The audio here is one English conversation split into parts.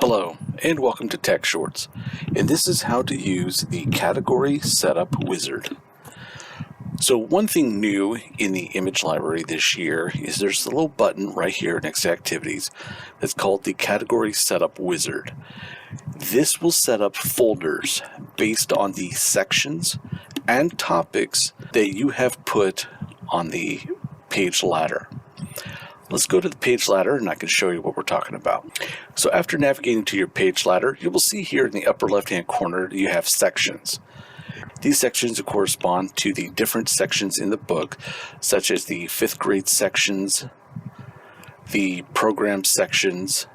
Hello, and welcome to Tech Shorts, and this is how to use the Category Setup Wizard. So one thing new in the image library this year is there's a little button right here next to Activities that's called the Category Setup Wizard. This will set up folders based on the sections and topics that you have put on the page ladder. Let's go to the page ladder and I can show you what we're talking about. So after navigating to your page ladder, you will see here in the upper left-hand corner you have sections. These sections correspond to the different sections in the book, such as the 5th grade sections, the program sections,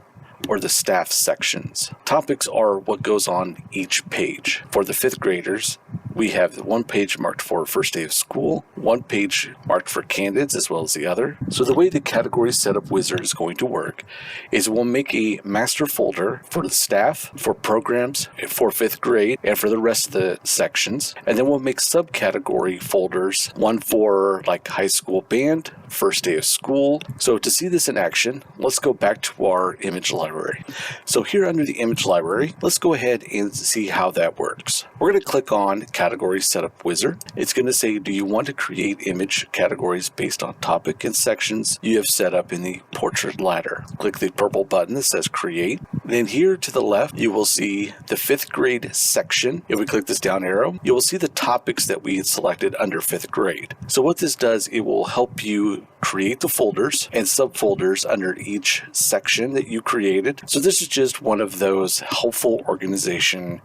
or the staff sections. Topics are what goes on each page. For the 5th graders, we have one page marked for first day of school, one page marked for candidates as well as the other. So the way the Category Setup Wizard is going to work is we'll make a master folder for the staff, for programs, for 5th grade, and for the rest of the sections. And then we'll make subcategory folders, one for like high school band, first day of school. So to see this in action, let's go back to our image library. So here under the image library, let's go ahead and see how that works. We're going to click on Category Setup Wizard. It's going to say, do you want to create image categories based on topic and sections you have set up in the portrait ladder? Click the purple button that says Create. Then here to the left, you will see the 5th grade section. If we click this down arrow, you will see the topics that we had selected under 5th grade. So what this does, it will help you create the folders and subfolders under each section that you created. So this is just one of those helpful organization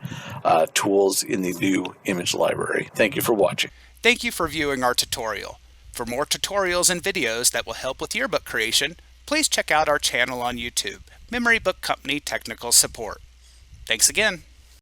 tools in the new image library. Thank you for watching. Thank you for viewing our tutorial. For more tutorials and videos that will help with yearbook creation, please check out our channel on YouTube, Memory Book Company Technical Support. Thanks again.